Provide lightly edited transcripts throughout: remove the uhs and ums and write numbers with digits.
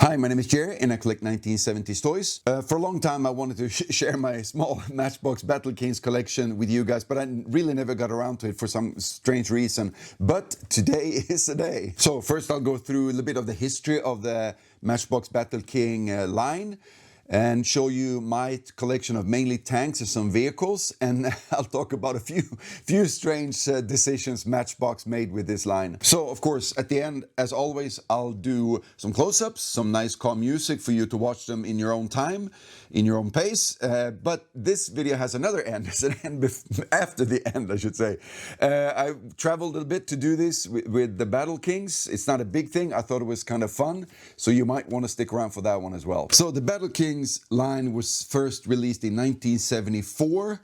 Hi, my name is Jerry and I collect 1970s toys. For a long time I wanted to share my small Matchbox Battle Kings collection with you guys, but I really never got around to it for some strange reason. But today is the day. So first I'll go through a little bit of the history of the Matchbox Battle King line and show you my collection of mainly tanks and some vehicles, and I'll talk about a few strange decisions Matchbox made with this line. So of course at the end, as always, I'll do some close-ups, some nice calm music for you to watch them in your own time, in your own pace, but this video has another end. It's an end after the end, I should say. I traveled a bit to do this with the Battle Kings. It's not a big thing. I thought it was kind of fun, so you might want to stick around for that one as well. So the Battle Kings line was first released in 1974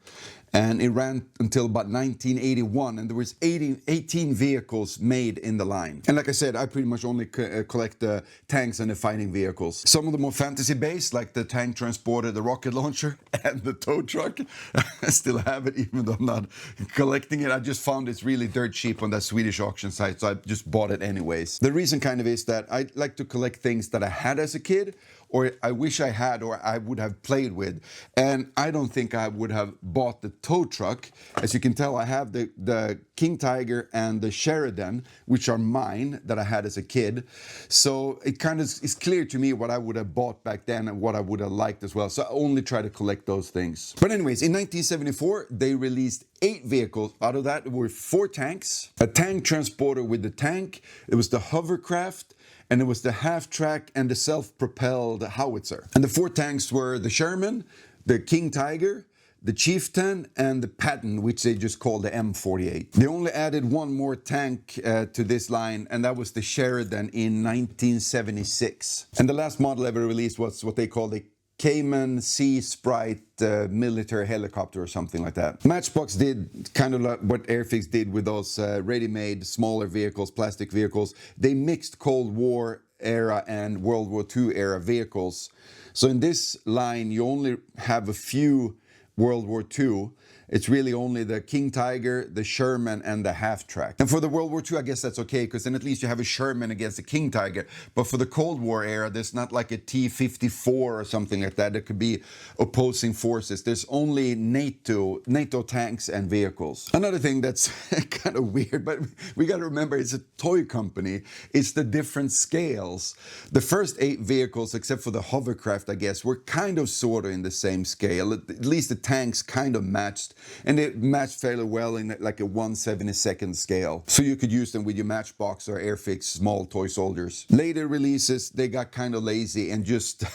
and it ran until about 1981, and there was 18 vehicles made in the line. And like I said, I pretty much only collect the tanks and the fighting vehicles. Some of them more fantasy based, like the tank transporter, the rocket launcher, and the tow truck. I still have it even though I'm not collecting it. I just found it's really dirt cheap on that Swedish auction site, so I just bought it anyways. The reason kind of is that I like to collect things that I had as a kid, or I wish I had, or I would have played with. And I don't think I would have bought the tow truck. As you can tell, I have the King Tiger and the Sheridan, which are mine, that I had as a kid. So it kind of is clear to me what I would have bought back then and what I would have liked as well. So I only try to collect those things. But anyways, in 1974, they released 8 vehicles. Out of that, there were 4 tanks, a tank transporter with the tank, it was the hovercraft, and it was the half-track and the self-propelled howitzer. And the 4 tanks were the Sherman, the King Tiger, the Chieftain, and the Patton, which they just called the M48. They only added one more tank to this line, and that was the Sheridan in 1976. And the last model ever released was what they called the Cayman Sea Sprite military helicopter or something like that. Matchbox did kind of like what Airfix did with those ready-made smaller vehicles, plastic vehicles. They mixed Cold War era and World War II era vehicles. So in this line you only have a few World War II. It's really only the King Tiger, the Sherman, and the half-track. And for the World War II, I guess that's okay, because then at least you have a Sherman against the King Tiger. But for the Cold War era, there's not like a T-54 or something like that. There could be opposing forces. There's only NATO tanks and vehicles. Another thing that's kind of weird, but we got to remember it's a toy company. It's the different scales. The first 8 vehicles, except for the hovercraft, I guess, were kind of sort of in the same scale. At least the tanks kind of matched. And it matched fairly well in like a 1/72nd scale. So you could use them with your Matchbox or Airfix small toy soldiers. Later releases, they got kind of lazy and just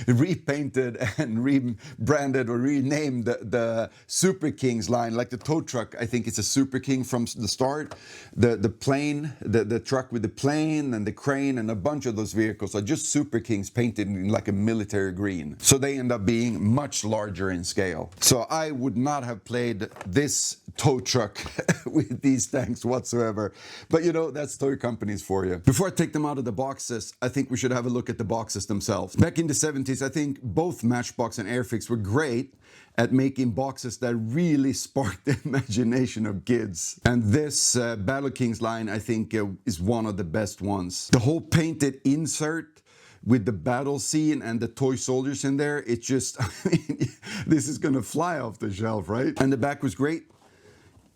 repainted and rebranded or renamed the Super Kings line. Like the tow truck, I think it's a Super King from the start. The plane, the truck with the plane and the crane and a bunch of those vehicles are just Super Kings painted in like a military green. So they end up being much larger in scale. So I would not have played this tow truck with these tanks whatsoever. But you know, that's toy companies for you. Before I take them out of the boxes, I think we should have a look at the boxes themselves. Back in the 70s, I think both Matchbox and Airfix were great at making boxes that really sparked the imagination of kids. And this Battle Kings line, I think, is one of the best ones. The whole painted insert with the battle scene and the toy soldiers in there, it's just, I mean, this is gonna fly off the shelf, right? And the back was great.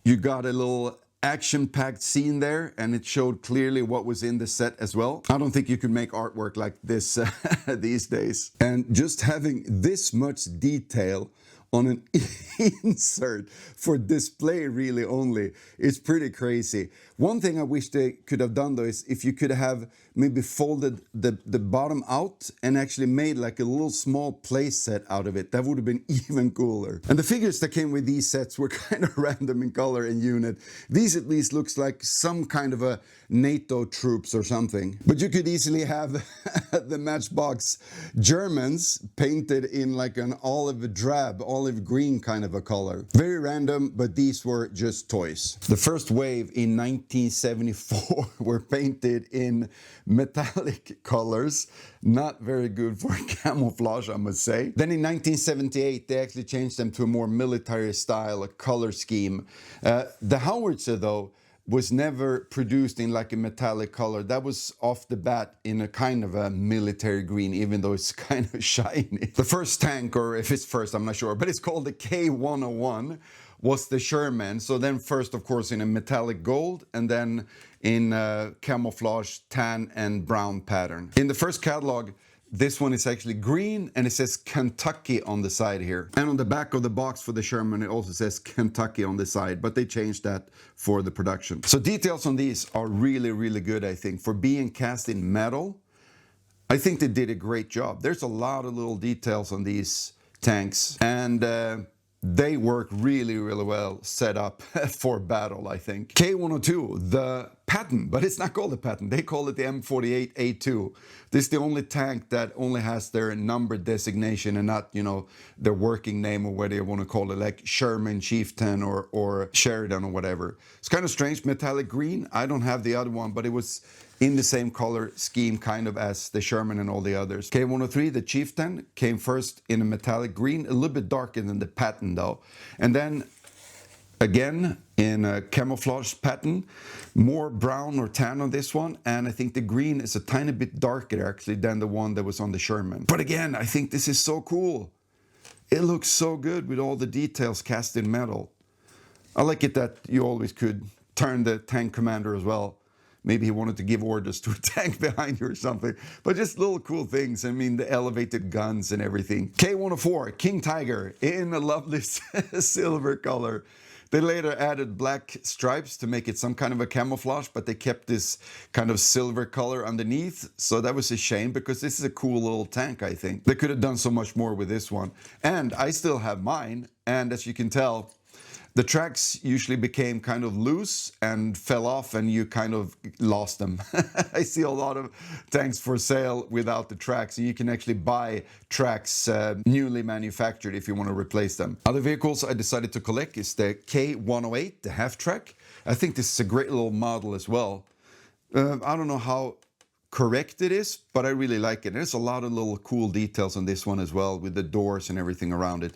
You got a little action-packed scene there, and it showed clearly what was in the set as well. I don't think you could make artwork like this these days. And just having this much detail on an insert for display really only, it's pretty crazy. One thing I wish they could have done though is if you could have maybe folded the bottom out and actually made like a little small play set out of it. That would have been even cooler. And the figures that came with these sets were kind of random in color and unit. These at least looks like some kind of a NATO troops or something. But you could easily have the Matchbox Germans painted in like an olive green kind of a color. Very random, but these were just toys. The first wave in 1974 were painted in metallic colors. Not very good for camouflage, I must say. Then in 1978, they actually changed them to a more military style, a color scheme. The howitzer though, was never produced in like a metallic color. That was off the bat in a kind of a military green, even though it's kind of shiny. The first tank, or if it's first, I'm not sure, but it's called the K101, was the Sherman. So then first, of course, in a metallic gold, and then in camouflage tan and brown pattern. In the first catalog, this one is actually green, and it says Kentucky on the side here. And on the back of the box for the Sherman, it also says Kentucky on the side, but they changed that for the production. So details on these are really, really good, I think. For being cast in metal, I think they did a great job. There's a lot of little details on these tanks, and they work really, really well set up for battle, I think. K102, the Patton, but it's not called the Patton. They call it the M48A2. This is the only tank that only has their number designation and not, you know, their working name or whatever you want to call it, like Sherman, Chieftain, or Sheridan or whatever. It's kind of strange, metallic green. I don't have the other one, but it was in the same color scheme kind of as the Sherman and all the others. K103, the Chieftain, came first in a metallic green, a little bit darker than the Patton though. And then again in a camouflage pattern, more brown or tan on this one, and I think the green is a tiny bit darker actually than the one that was on the Sherman. But again, I think this is so cool. It looks so good with all the details cast in metal. I like it that you always could turn the tank commander as well. Maybe he wanted to give orders to a tank behind you or something. But just little cool things. I mean, the elevated guns and everything. K104, King Tiger, in a lovely silver color. They later added black stripes to make it some kind of a camouflage, but they kept this kind of silver color underneath. So that was a shame, because this is a cool little tank, I think. They could have done so much more with this one. And I still have mine. And as you can tell, the tracks usually became kind of loose and fell off, and you kind of lost them. I see a lot of tanks for sale without the tracks, and you can actually buy tracks newly manufactured if you want to replace them. Other vehicles I decided to collect is the K108, the half track. I think this is a great little model as well. I don't know how correct it is, but I really like it. There's a lot of little cool details on this one as well, with the doors and everything around it.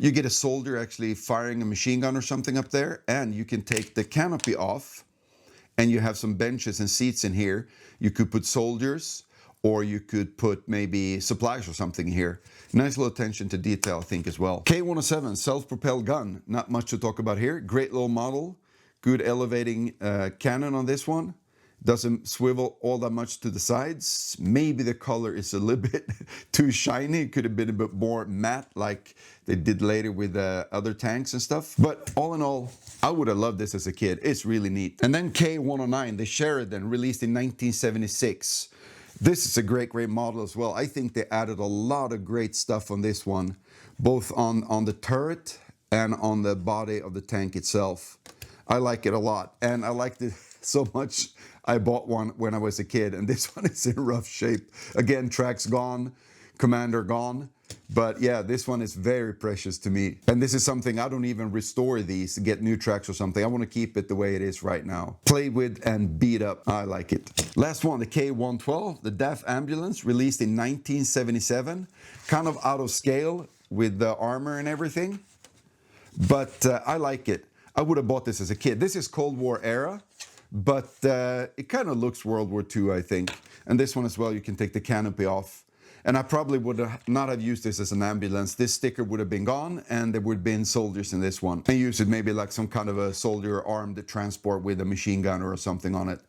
You get a soldier actually firing a machine gun or something up there, and you can take the canopy off, and you have some benches and seats in here. You could put soldiers, or you could put maybe supplies or something here. Nice little attention to detail, I think, as well. K107, self-propelled gun. Not much to talk about here. Great little model. Good elevating cannon on this one. Doesn't swivel all that much to the sides. Maybe the color is a little bit too shiny. It could have been a bit more matte like they did later with other tanks and stuff. But all in all, I would have loved this as a kid. It's really neat. And then K109, the Sheridan, released in 1976. This is a great model as well. I think they added a lot of great stuff on this one, both on the turret and on the body of the tank itself. I like it a lot, and I liked it so much I bought one when I was a kid, and this one is in rough shape. Again, tracks gone, commander gone, but yeah, this one is very precious to me. And this is something I don't even restore these to get new tracks or something. I want to keep it the way it is right now. Play with and beat up. I like it. Last one, the K112, the DAF ambulance, released in 1977. Kind of out of scale with the armor and everything, but I like it. I would have bought this as a kid. This is Cold War era, but it kind of looks World War II, I think. And this one as well, you can take the canopy off. And I probably would not have used this as an ambulance. This sticker would have been gone, and there would have been soldiers in this one. I use it maybe like some kind of a soldier armed transport with a machine gun or something on it.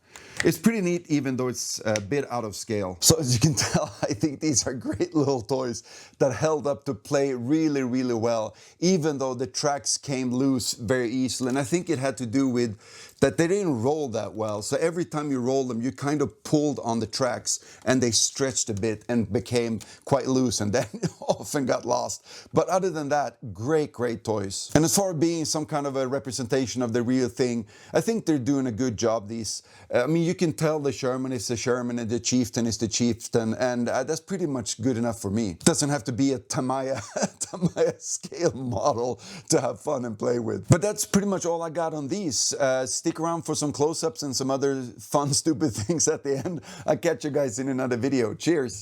It's pretty neat, even though it's a bit out of scale. So as you can tell, I think these are great little toys that held up to play really, really well, even though the tracks came loose very easily. And I think it had to do with that they didn't roll that well. So every time you rolled them, you kind of pulled on the tracks, and they stretched a bit and became quite loose, and then often got lost. But other than that, great toys. And as far as being some kind of a representation of the real thing, I think they're doing a good job, these. I mean, you can tell the Sherman is the Sherman and the Chieftain is the Chieftain, and that's pretty much good enough for me. It doesn't have to be a Tamiya scale model to have fun and play with. But that's pretty much all I got on these. Stick around for some close-ups and some other fun, stupid things at the end. I'll catch you guys in another video. Cheers!